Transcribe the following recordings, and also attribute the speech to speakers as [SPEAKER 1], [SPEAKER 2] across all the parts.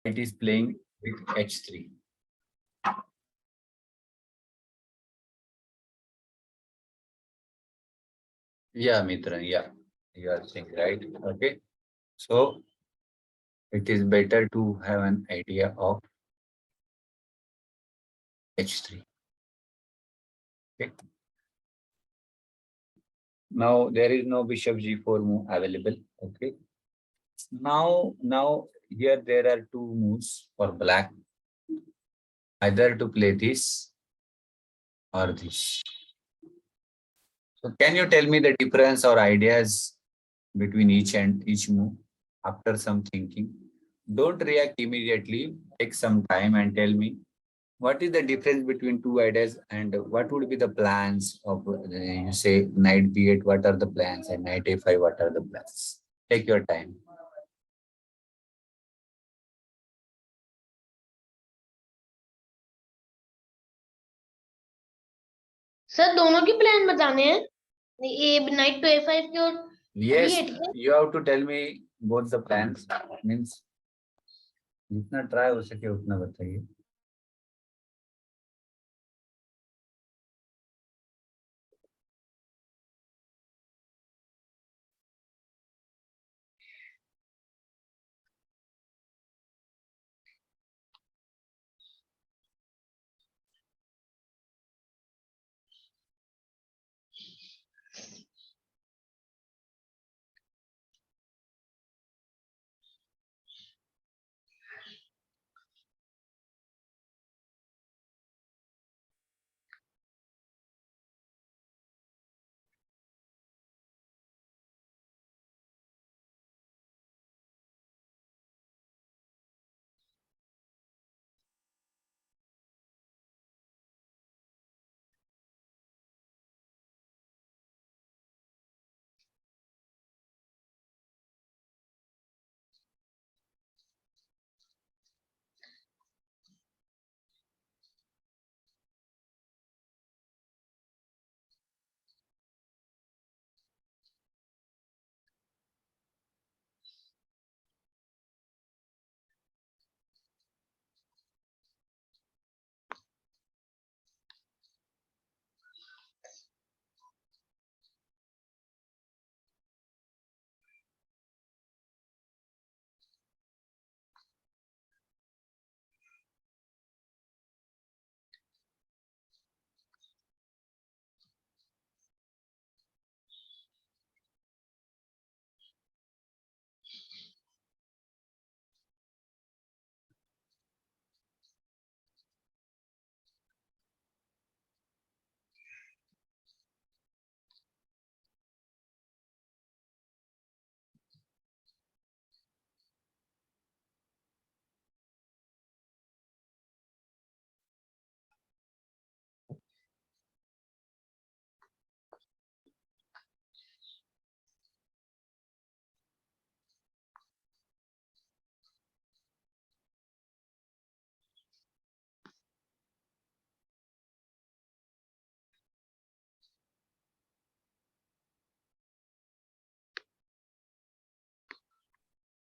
[SPEAKER 1] It is playing with h3. Yeah, Mitra. Yeah, you are saying right. Okay. So it is better to have an idea of h3. Okay. Now there is no bishop g4 move available. Okay. Now here there are two moves for black, either to play this or this. So can you tell me the difference or ideas between each move after some thinking? Don't react immediately. Take some time and tell me what is the difference between two ideas and what would be the plans of you say knight b8, what are the plans, and knight a5, what are the plans? Take your time.
[SPEAKER 2] Sir दोनों के plan बताने हैं, ए night to ए5 के और
[SPEAKER 1] Yes,
[SPEAKER 2] b8 के.
[SPEAKER 1] you have to tell me both the plans. Means जितना try हो सके उतना बताइए.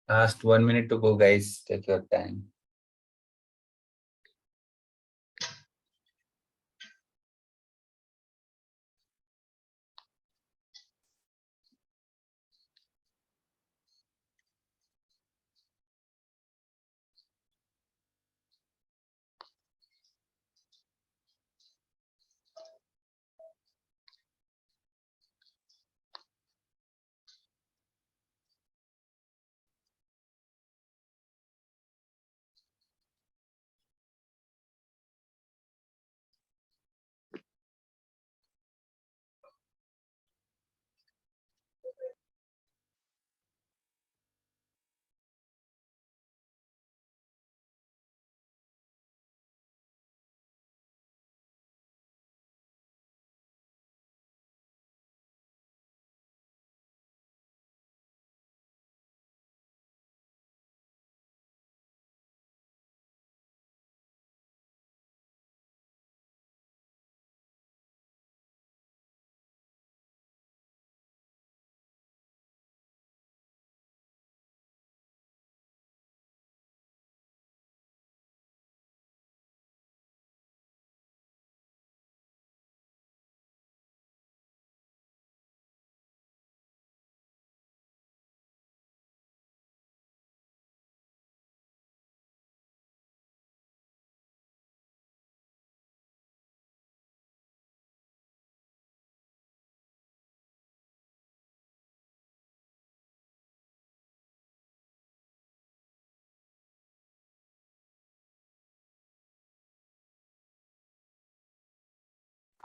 [SPEAKER 1] Last 1 minute to go, guys. Take your time.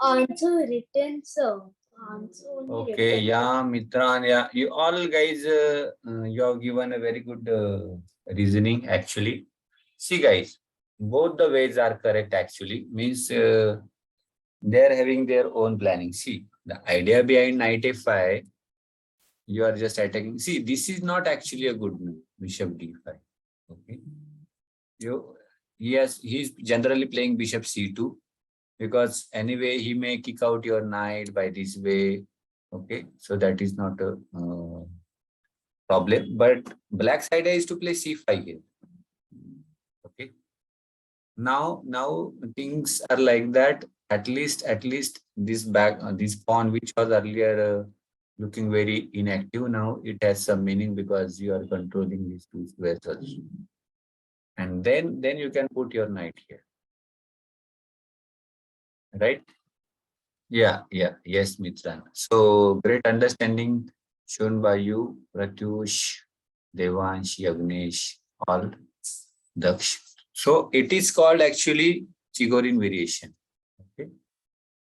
[SPEAKER 2] Answer written, sir. Answer only
[SPEAKER 1] Okay,
[SPEAKER 2] written.
[SPEAKER 1] yeah, Mitran, yeah, you all guys, you have given a very good reasoning actually. See, guys, both the ways are correct actually. Means they are having their own planning. See, the idea behind knight f5, you are just attacking. See, this is not actually a good move, bishop d5. Okay, you he's generally playing bishop c2 because anyway he may kick out your knight by this way. Okay, so that is not a problem. But black's idea is to play c5 here. Okay, now things are like that. At least this this pawn which was earlier looking very inactive, now it has some meaning because you are controlling these two squares also. And then you can put your knight here, right? Yes, Mitran. So great understanding shown by you, Pratyush, Devansh, Yagnesh, all Daksh. So it is called actually Chigorin variation. Okay.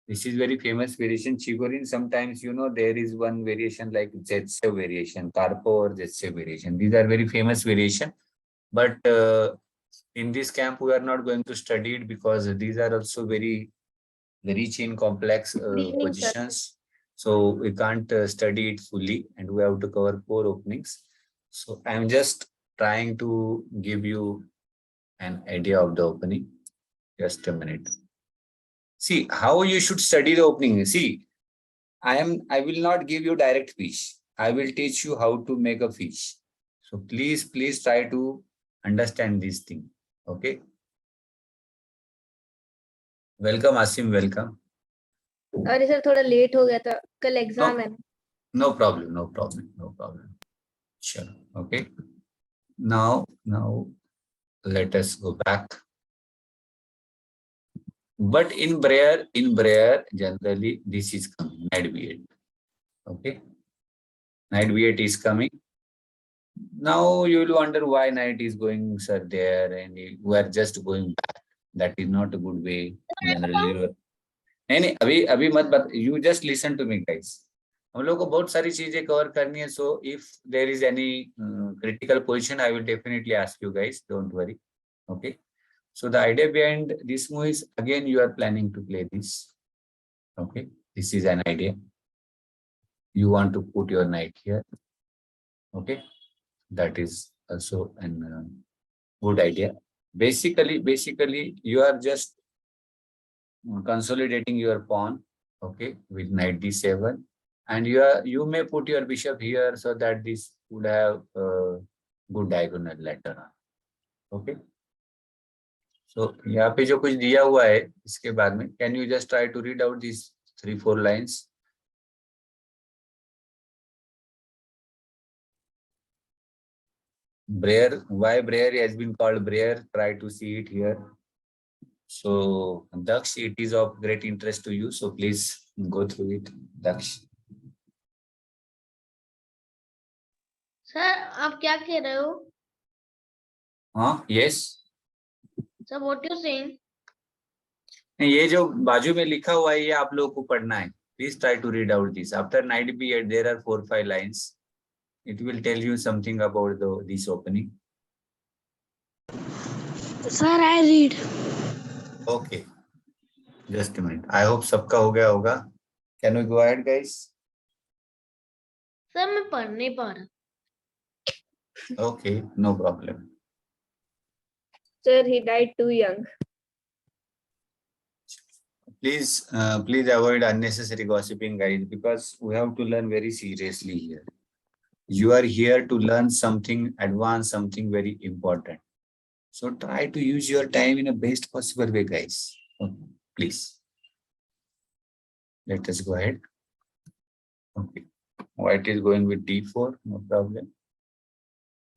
[SPEAKER 1] This is very famous variation. Chigorin, sometimes, there is one variation like Zetsev variation, Karpo or Zetsev variation. These are very famous variation. But in this camp, we are not going to study it because these are also very rich in complex
[SPEAKER 2] Good evening, sir.
[SPEAKER 1] positions. So we can't study it fully and we have to cover 4 openings. So I'm just trying to give you an idea of the opening. Just a minute. See how you should study the opening. See, I will not give you direct fish. I will teach you how to make a fish. So please try to understand this thing. Okay. Welcome, Asim. Welcome.
[SPEAKER 2] अरे sir थोड़ा late हो गया था कल exam है.
[SPEAKER 1] No problem. No problem. No problem. Sure. Okay. Now let us go back. But in Breyer, generally this is coming, knight b8. Okay, knight b8 is coming. Now you will wonder why knight is going, sir, there, and we are just going back. That is not a good way. Generally, नहीं अभी अभी मत बत. You just listen to me, guys. हम लोग को बहुत सारी चीजें कवर करनी है. So if there is any critical position, I will definitely ask you guys. Don't worry. Okay. So the idea behind this move is, again, you are planning to play this. Okay, this is an idea. You want to put your knight here. Okay, that is also an good idea. Basically, you are just consolidating your pawn. Okay, with knight d7, and you may put your bishop here so that this would have good diagonal later on. Okay. So यहाँ पे जो कुछ दिया हुआ है इसके बाद में, can you just try to read out these 3-4 lines? Breyer, why Breyer has been called Breyer? Try to see it here. So Daksh, it is of great interest to you. So please go through it, Daksh.
[SPEAKER 2] Sir आप क्या कह रहे हो?
[SPEAKER 1] हाँ, yes.
[SPEAKER 2] Sir what you saying?
[SPEAKER 1] ये जो बाजू में लिखा हुआ है ये आप लोगों को पढ़ना है. Please try to read out this. After knight b8, there are 4-5 lines. It will tell you something about this opening.
[SPEAKER 2] Sir, I read.
[SPEAKER 1] Okay. Just a minute. I hope सबका हो गया होगा. Can we go ahead, guys?
[SPEAKER 2] Sir मैं पढ़ नहीं पा रहा.
[SPEAKER 1] Okay, no problem.
[SPEAKER 2] Sir, he died too young.
[SPEAKER 1] Please avoid unnecessary gossiping, guys, because we have to learn very seriously here. You are here to learn something advanced, something very important. So try to use your time in a best possible way, guys. Okay, please. Let us go ahead. Okay. White is going with d4, no problem.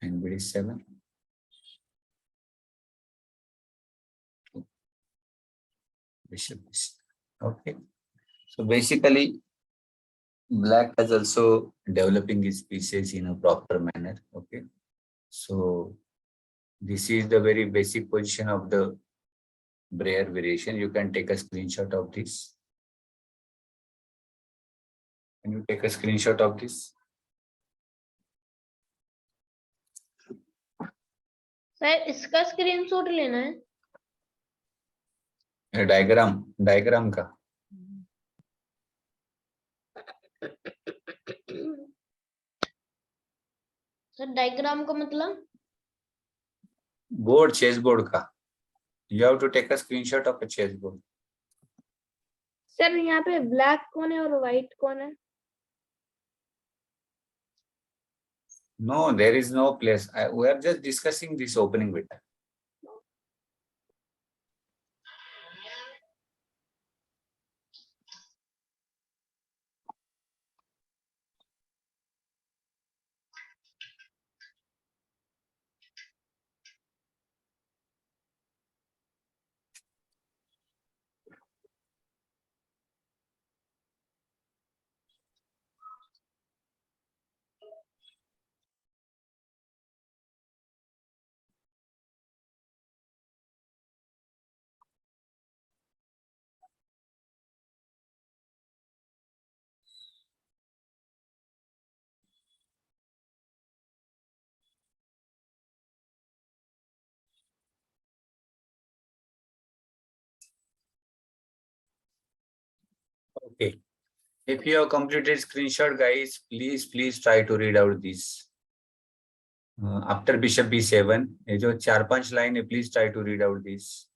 [SPEAKER 1] And b7. Bishop. Okay. So basically, black has also developing his pieces in a proper manner. Okay. So this is the very basic position of the Breyer variation. You can take a screenshot of this. Can you take a screenshot of this?
[SPEAKER 2] Sir इसका screenshot लेना है
[SPEAKER 1] diagram का
[SPEAKER 2] sir diagram का मतलब
[SPEAKER 1] board, chess board का. You have to take a screenshot of a chess board.
[SPEAKER 2] Sir यहाँ पे black कौन है और व्हाइट कौन है
[SPEAKER 1] No, there is no place. We are just discussing this opening bit. Okay. If you have completed screenshot, guys, please try to read out this. After bishop b7, ये जो 4-5 line है, please try to read out this.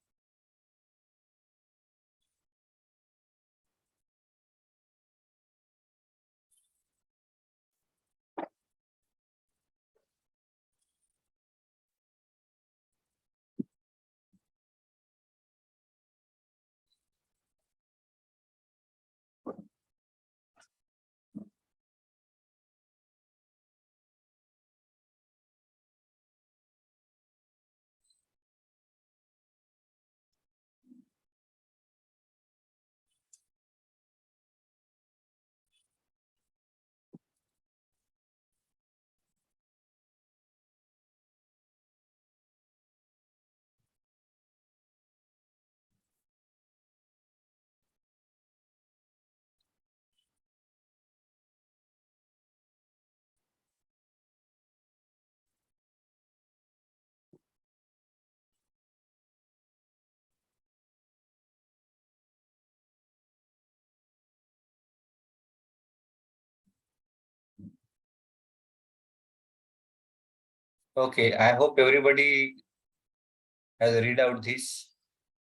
[SPEAKER 1] Okay, I hope everybody has read out this.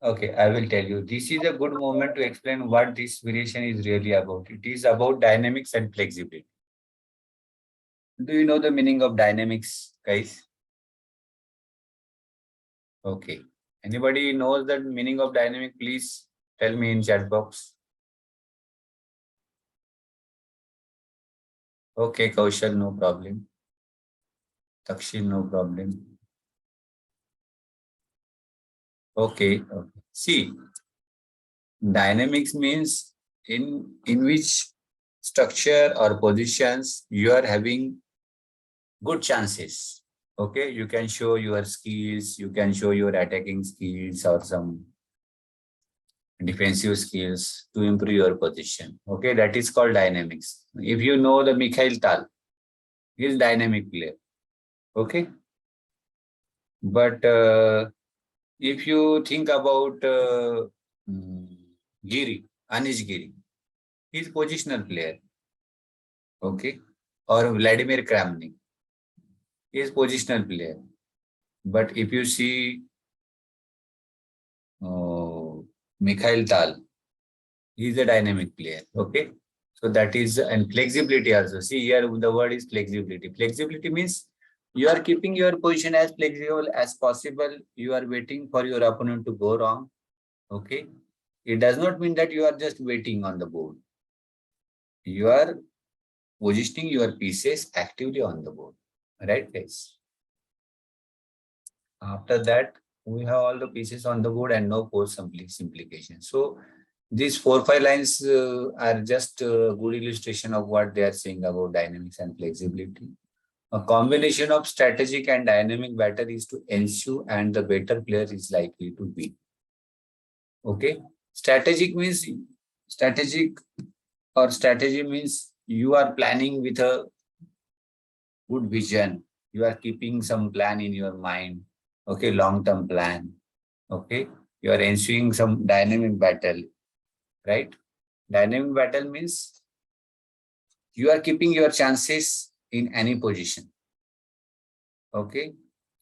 [SPEAKER 1] Okay, I will tell you. This is a good moment to explain what this variation is really about. It is about dynamics and flexibility. Do you know the meaning of dynamics, guys? Okay. Anybody knows the meaning of dynamic? Please tell me in chat box. Okay, Kaushal, no problem. Takshil, no problem. Okay. See, dynamics means in which structure or positions you are having good chances. Okay, you can show your skills, you can show your attacking skills or some defensive skills to improve your position. Okay, that is called dynamics. If you know the Mikhail Tal, he is dynamic player. Okay, but if you think about Giri, Anish Giri, he is positional player. Okay, or Vladimir Kramnik, he is positional player. But if you see Mikhail Tal, he is a dynamic player. Okay, so that is, and flexibility also. See here, the word is flexibility. Flexibility means you are keeping your position as flexible as possible. You are waiting for your opponent to go wrong. Okay, it does not mean that you are just waiting on the board. You are positioning your pieces actively on the board, right, guys? After that, we have all the pieces on the board and no force simplification. So these 4-5 lines are just a good illustration of what they are saying about dynamics and flexibility. A combination of strategic and dynamic battle is to ensue, and the better player is likely to win. Okay, strategic means strategic or strategy means you are planning with a good vision. You are keeping some plan in your mind. Okay, long-term plan. Okay, you are ensuring some dynamic battle, right? Dynamic battle means you are keeping your chances in any position. Okay,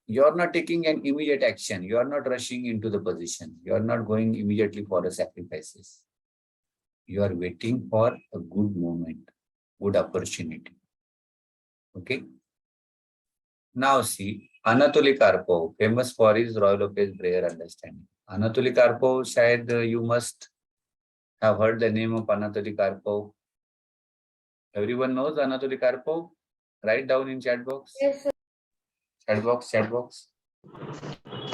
[SPEAKER 1] you are not taking an immediate action. You are not rushing into the position. You are not going immediately for the sacrifices. You are waiting for a good moment, good opportunity. Okay. Now see, Anatoly Karpov, famous for his Roy Lopez Breyer understanding. Anatoly Karpov, शायद you must have heard the name of Anatoly Karpov. Everyone knows Anatoly Karpov. Write down in chat box.
[SPEAKER 2] Yes, sir.
[SPEAKER 1] Chat box, chat box.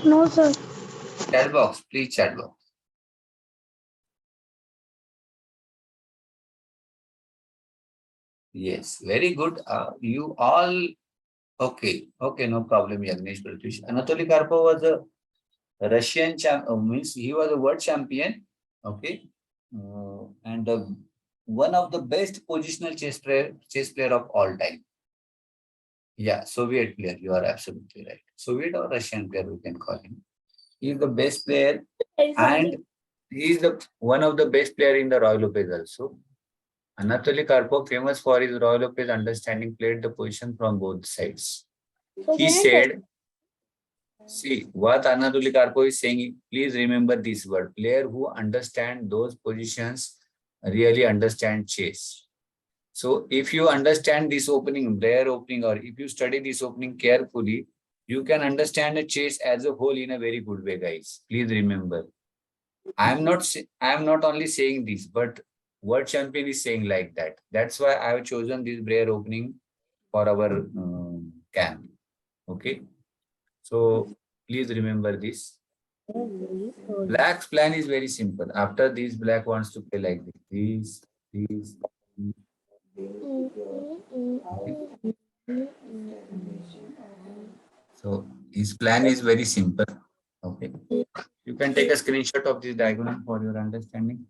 [SPEAKER 3] No, sir.
[SPEAKER 1] Chat box, please chat box. Yes, very good. You all, okay, okay, no problem, Yagnesh Pratish. Anatoly Karpov was a Russian means he was a world champion, okay, and one of the best positional chess player of all time. Yeah, Soviet player, you are absolutely right. Soviet or Russian player, we can call him. He is the best player, and he is the one of the best player in the Royal Lopez also. Anatoly Karpov, famous for his Royal Lopez understanding, played the position from both sides. He said, see, what Anatoly Karpov is saying, please remember this word. Player who understand those positions really understand chess. So if you understand this opening, Breyer opening, or if you study this opening carefully, you can understand the chess as a whole in a very good way, guys. Please remember. I am not only saying this, but world champion is saying like that. That's why I have chosen this Breyer opening for our camp. Okay. So please remember this. Black's plan is very simple. After this, black wants to play like this. This. Okay. So his plan is very simple. Okay. You can take a screenshot of this diagram for your understanding.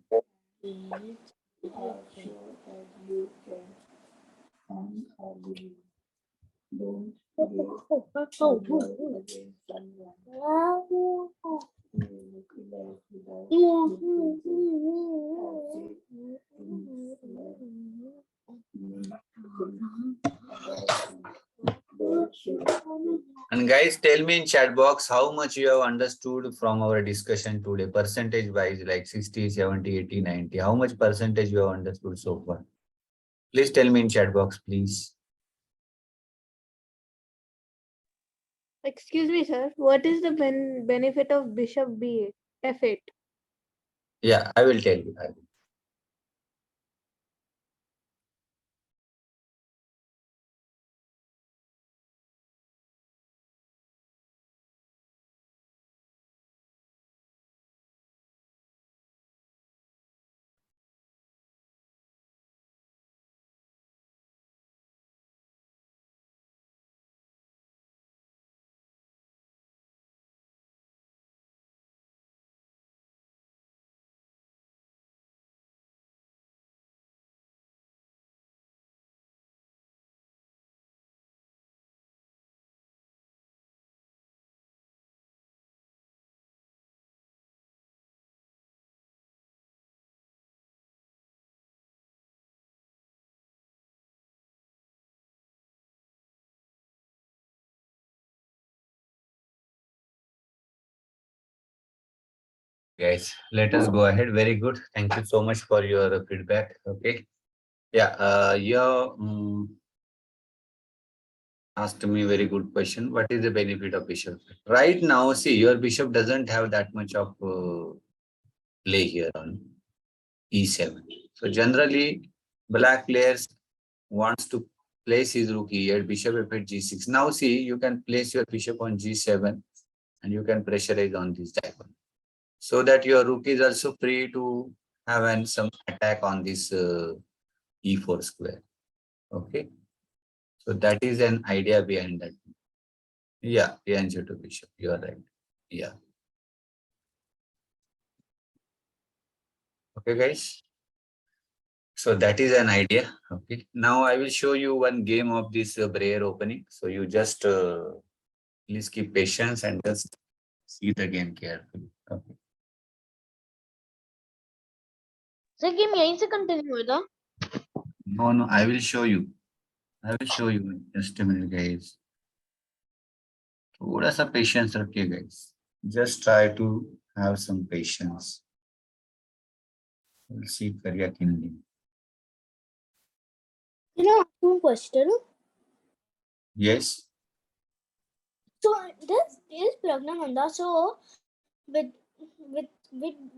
[SPEAKER 1] And guys, tell me in chat box how much you have understood from our discussion today, percentage wise, like 60, 70, 80, 90. How much percentage you have understood so far? Please tell me in chat box, please.
[SPEAKER 3] Excuse me, sir. What is the benefit of bishop b8, f8?
[SPEAKER 1] Yeah, I will tell you. Guys, let us go ahead. Very good. Thank you so much for your feedback. Okay. Yeah, you asked me a very good question. What is the benefit of bishop? Right now, see, your bishop doesn't have that much of play here on e7. So generally, black players wants to place his rook here, bishop f8, g6. Now see, you can place your bishop on g7 and you can pressurize on this diagonal, so that your rook is also free to have some attack on this e4 square. Okay. So that is an idea behind that. Yeah, answer to bishop. You are right. Yeah. Okay, guys. So that is an idea. Okay. Now I will show you one game of this Breyer opening. So you just please keep patience and just see the game carefully. Okay.
[SPEAKER 2] Sir game यहीं से continue हुआ था.
[SPEAKER 1] No, no, I will show you. I will show you. Just a minute, guys. थोड़ा सा patience रखिए, guys. Just try to have some patience. We'll see Karya Kindi.
[SPEAKER 3] You know, one question.
[SPEAKER 1] Yes.
[SPEAKER 3] So this is Pragnananda. So with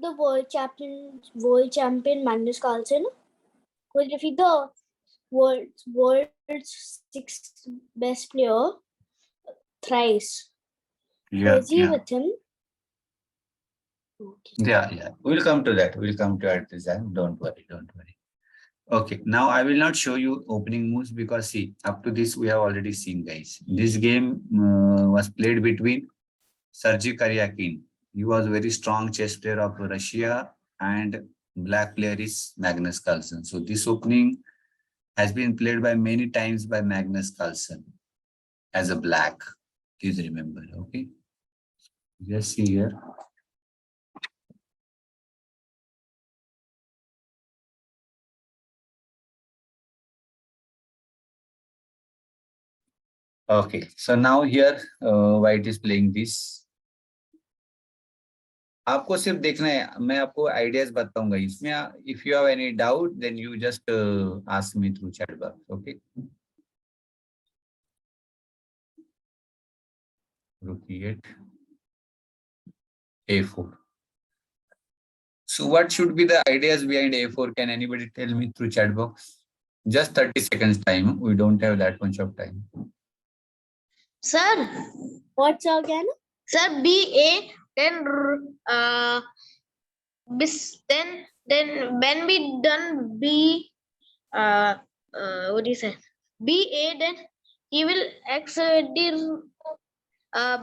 [SPEAKER 3] the world champion Magnus Carlsen will defeat the world's sixth best player thrice.
[SPEAKER 1] Yeah,
[SPEAKER 3] Is he
[SPEAKER 1] yeah.
[SPEAKER 3] with him? Okay.
[SPEAKER 1] Yeah. We'll come to that. We'll come to it. Don't worry. Okay, now I will not show you opening moves because see, up to this we have already seen, guys. This game was played between Sergei Karyakin. He was a very strong chess player of Russia, and black player is Magnus Carlsen. So this opening has been played by many times by Magnus Carlsen as a black. Please remember, okay? Just see here. Okay, so now here white is playing this. आपको सिर्फ देखना है, मैं आपको ideas बताऊंगा इसमें. If you have any doubt then you just ask me through chat box. Okay, रुकिए. A4. So what should be the ideas behind A4? Can anybody tell me through chat box? Just 30 seconds time. We don't have that much of time.
[SPEAKER 2] Sir
[SPEAKER 3] What's again?
[SPEAKER 2] Sir BA then then when we done B what do you say BA then he will exceed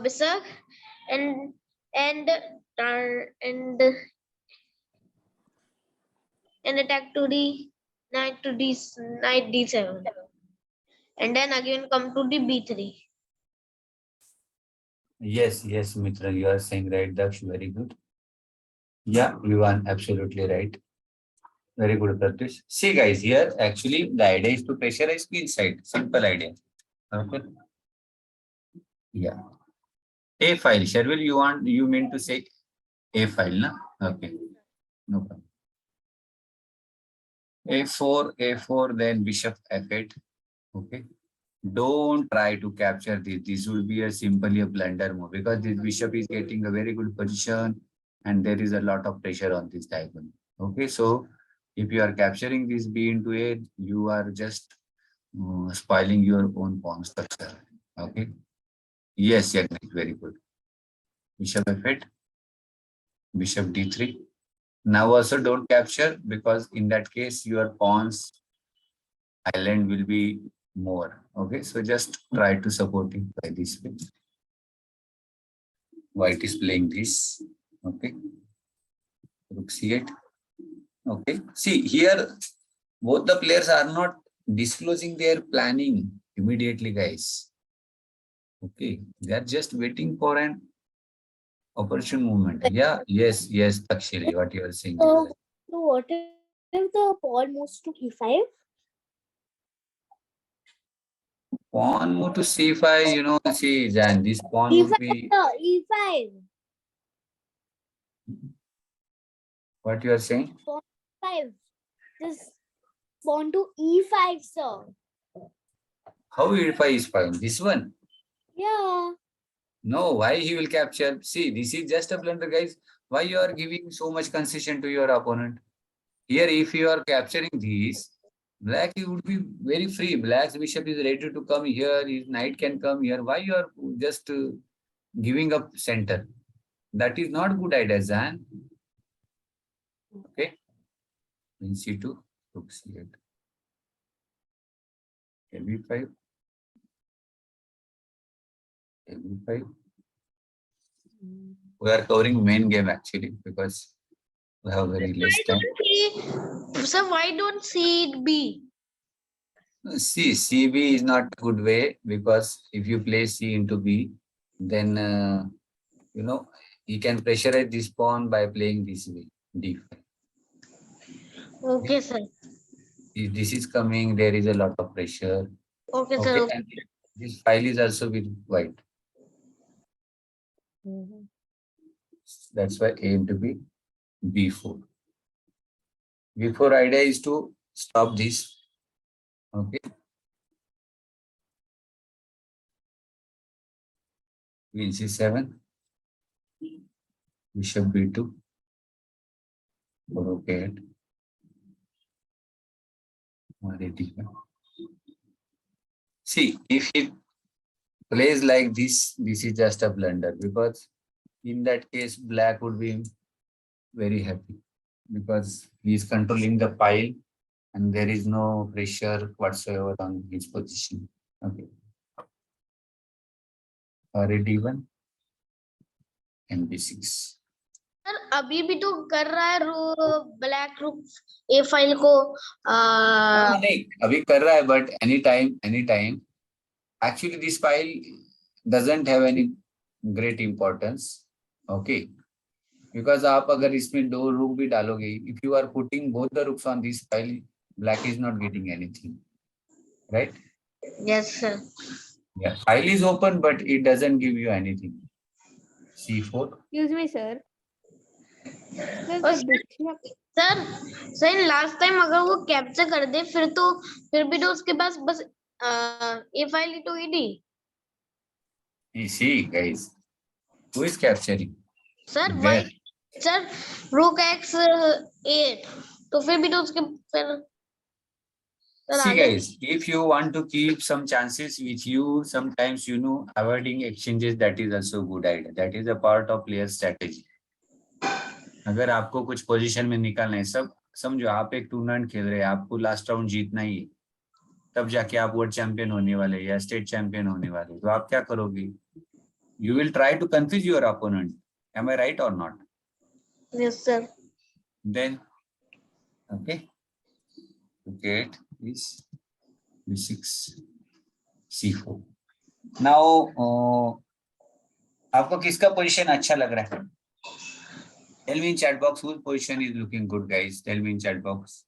[SPEAKER 2] Bishop and and and attack to the knight D7 and then again come to the B3.
[SPEAKER 1] Yes, Mitra, you are saying right. That's very good. Yeah, you are absolutely right. Very good, Pratish. See, guys, here actually the idea is to pressurize the inside. Simple idea. Okay. Yeah. A file. Sherwin, you mean to say A file, na? Okay. No problem. A4, then bishop F8. Okay. Don't try to capture this. This will be simply a blunder move because this bishop is getting a very good position and there is a lot of pressure on this diagonal. Okay, so if you are capturing this B into A, you are just spoiling your own pawn structure. Okay. Yes, very good. Bishop F8, bishop D3. Now also don't capture because in that case your pawns island will be more. Okay, so just try to support it by this way. White is playing this. Okay, rook c8. Okay, see here both the players are not disclosing their planning immediately, guys. Okay, they are just waiting for an opportune moment. Yeah, yes, Takshiri, what you are saying.
[SPEAKER 3] So what if the pawn moves to E5?
[SPEAKER 1] Pawn move to c5, see, Jan, this pawn would be.
[SPEAKER 3] E5.
[SPEAKER 1] What you are saying?
[SPEAKER 3] Pawn 5. Just pawn to E5, sir.
[SPEAKER 1] How E5 is fine? This one?
[SPEAKER 3] Yeah.
[SPEAKER 1] No, why he will capture? See, this is just a blunder, guys. Why you are giving so much concession to your opponent? Here, if you are capturing these, black you would be very free. Black's bishop is ready to come here. His knight can come here. Why you are just giving up center? That is not good idea, Zan. Okay. Queen c2, rook c8. b5. b5. We are covering main game actually because We have very less
[SPEAKER 2] Why
[SPEAKER 1] time.
[SPEAKER 2] don't C, sir, why don't C it B?
[SPEAKER 1] See, CB is not a good way because if you play C into B, then you can pressurize this pawn by playing this way, D5.
[SPEAKER 2] Okay, sir.
[SPEAKER 1] If this is coming, there is a lot of pressure.
[SPEAKER 2] Okay, sir.
[SPEAKER 1] Okay,
[SPEAKER 2] Okay.
[SPEAKER 1] and this file is also with white. That's why A into B, B4. B4 idea is to stop this. Okay, Queen C7, Bishop B2, Rook A8, D5. See, if he plays like this is just a blunder because in that case, black would be very happy because he is controlling the pile and there is no pressure whatsoever on his position. Okay, D1 and B6.
[SPEAKER 2] Sir अभी भी तो कर रहा है black रूक ए file को
[SPEAKER 1] नहीं अभी कर रहा है but anytime actually this file doesn't have any great importance. Okay, because आप अगर इसमें दो रूक भी डालोगे, if you are putting both the rooks on this file, black is not getting anything, right?
[SPEAKER 2] Yes sir
[SPEAKER 1] Yeah, file is open but it doesn't give you anything. C4.
[SPEAKER 3] Excuse me, sir. Sir,
[SPEAKER 2] और
[SPEAKER 3] the bishop.
[SPEAKER 2] Sir sir last time अगर वो capture कर दे फिर भी तो उसके पास बस ए file ही तो ही थी
[SPEAKER 1] You see, guys, who is capturing?
[SPEAKER 2] Sir
[SPEAKER 1] Where?
[SPEAKER 2] Y sir रूक एक्स 8 तो फिर भी तो उसके फिर सर
[SPEAKER 1] See,
[SPEAKER 2] आगे
[SPEAKER 1] guys, if you want to keep some chances with you, sometimes avoiding exchanges, that is also a good idea. That is a part of player strategy. अगर आपको कुछ पोजीशन में निकालना है, सब समझो आप एक टूर्नामेंट खेल रहे हैं, आपको लास्ट राउंड जीतना ही है, तब जाके आप वर्ल्ड चैंपियन होने वाले या स्टेट चैंपियन होने वाले, तो आप क्या करोगे? You will try to confuse your opponent. Am I right or not?
[SPEAKER 2] Yes sir
[SPEAKER 1] Then, okay, get this B6, C4. Now, आपको किसका पोजीशन अच्छा लग रहा है? Tell me in chat box whose position is looking good, guys. Tell me in chat box.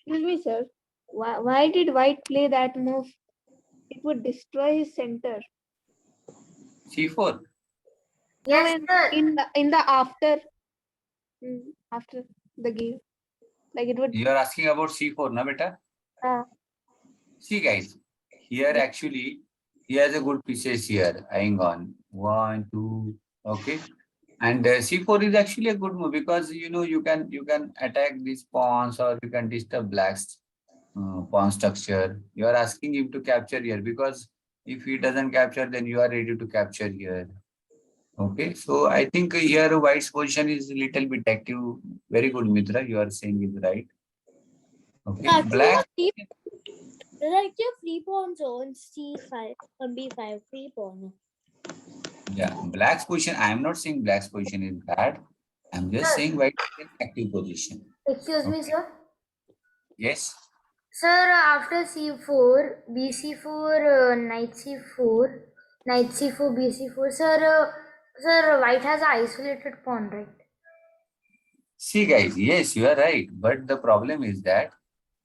[SPEAKER 3] Excuse me, sir. Why did white play that move? It would destroy his center.
[SPEAKER 1] C4.
[SPEAKER 3] No,
[SPEAKER 2] yes sir
[SPEAKER 3] in the after the game, like it would.
[SPEAKER 1] You are asking about C4, na beta? See, guys, here actually he has a good pieces here. Hang on, 1, 2, okay. And C4 is actually a good move because you can attack these pawns or you can disturb black's pawn structure. You are asking him to capture here because if he doesn't capture, then you are ready to capture here. Okay, so I think here white's position is a little bit active. Very good, Mitra. You are saying is right. Okay, black.
[SPEAKER 3] There are actually free pawns on C5 on B5 free pawn.
[SPEAKER 1] Yeah, black's position. I am not saying black's position is bad. I'm just saying white is in active position.
[SPEAKER 4] Excuse me,
[SPEAKER 1] Okay.
[SPEAKER 4] sir.
[SPEAKER 1] Yes.
[SPEAKER 4] Sir, after C4, BC4, knight C4, knight C4, BC4. Sir, white has an isolated pawn, right?
[SPEAKER 1] See, guys. Yes, you are right. But the problem is that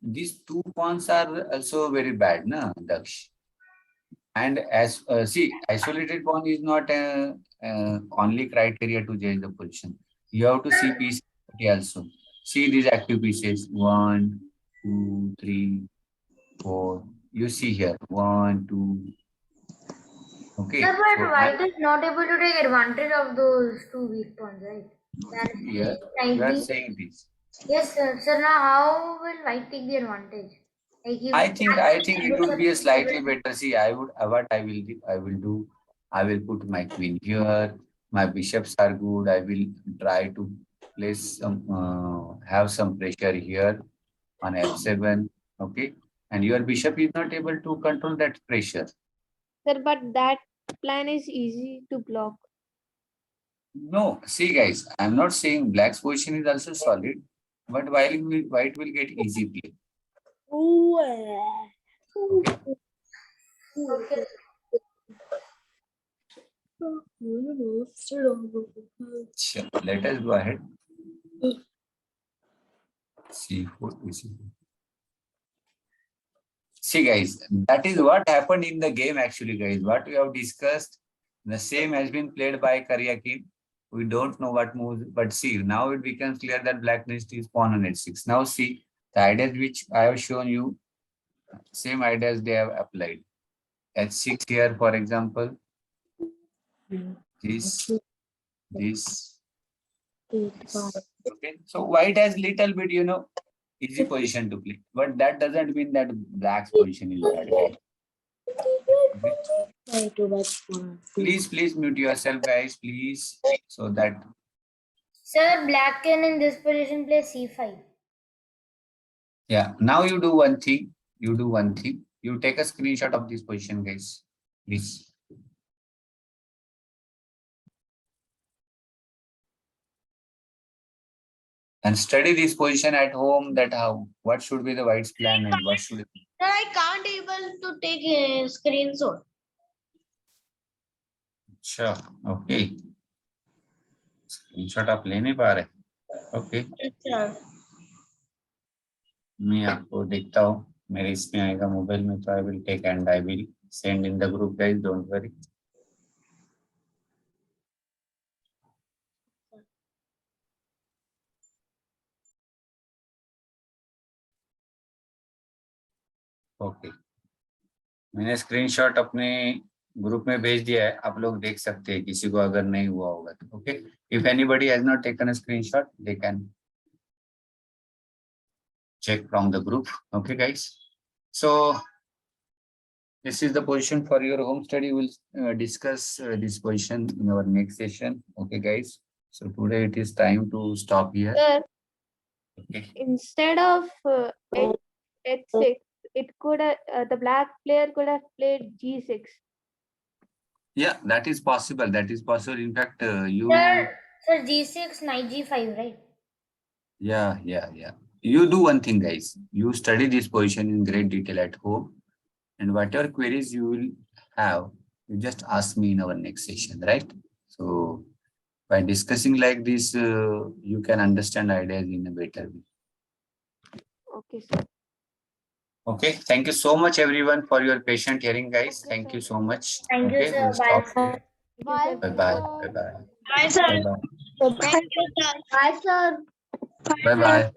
[SPEAKER 1] these two pawns are also very bad, na, Daksh. And as see, isolated pawn is not only criteria to judge the position. You have to see piece also. See these active pieces. 1, 2, 3. 4. You see here 1, 2. Okay.
[SPEAKER 4] Sir, but
[SPEAKER 1] So
[SPEAKER 4] white is not able to take advantage of those two weak pawns, right?
[SPEAKER 1] here you are saying this.
[SPEAKER 4] Yes, sir. Sir, now how will white take the advantage? Like if
[SPEAKER 1] I think it would be a slightly better. See, what I will do. I will put my queen here. My bishops are good. I will try to place some have some pressure here on f7. Okay, and your bishop is not able to control that pressure.
[SPEAKER 3] Sir, but that plan is easy to block.
[SPEAKER 1] No, see guys, I'm not saying black's position is also solid, but white will get easy play.
[SPEAKER 4] okay.
[SPEAKER 1] Sure. Let us go ahead. C4, C4. See guys, that is what happened in the game actually guys. What we have discussed, the same has been played by Karyakin. We don't know what moves, but see, now it becomes clear that black needs to pawn on h6. Now see, the ideas which I have shown you, same ideas they have applied. h6 here, for example, this. Okay, so white has little bit, easy position to play, but that doesn't mean that black's position is bad, guys. Okay. Please mute yourself, guys, please, so that.
[SPEAKER 4] Sir, black can in this position play c5.
[SPEAKER 1] Yeah, now you do one thing. You take a screenshot of this position, guys, please. And study this position at home, that what should be the white's plan and what should.
[SPEAKER 2] Sir, I can't able to take a screenshot.
[SPEAKER 1] Sure, okay. Screenshot आप ले नहीं पा रहे. Okay, मैं आपको देखता हूँ, मेरे इसमें आएगा मोबाइल में, तो I will take and I will send in the group guys, don't worry. Okay, मैंने स्क्रीनशॉट अपने ग्रुप में भेज दिया है, आप लोग देख सकते हैं, किसी को अगर नहीं हुआ होगा तो. Okay, if anybody has not taken a screenshot they can check from the group. Okay guys, so this is the position for your home study. We'll discuss this position in our next session. Okay guys, so today it is time to stop here.
[SPEAKER 3] Sir,
[SPEAKER 1] Okay,
[SPEAKER 3] instead of h6, it could the black player could have played g6.
[SPEAKER 1] yeah, that is possible, in fact you.
[SPEAKER 4] Sir, g6, knight g5, right?
[SPEAKER 1] Yeah. You do one thing guys, you study this position in great detail at home, and whatever queries you will have, you just ask me in our next session, right? So by discussing like this, you can understand ideas in a better way.
[SPEAKER 3] Okay, sir.
[SPEAKER 1] Okay, thank you so much everyone for your patient hearing guys.
[SPEAKER 3] Okay,
[SPEAKER 1] Thank
[SPEAKER 3] sir.
[SPEAKER 1] you so much.
[SPEAKER 4] Thank you,
[SPEAKER 1] Okay,
[SPEAKER 4] sir.
[SPEAKER 1] we'll stop here.
[SPEAKER 3] Bye.
[SPEAKER 1] Bye bye.
[SPEAKER 2] Bye, sir.
[SPEAKER 1] Bye bye.
[SPEAKER 2] Thank you, sir.
[SPEAKER 3] Bye, sir.
[SPEAKER 1] Bye bye.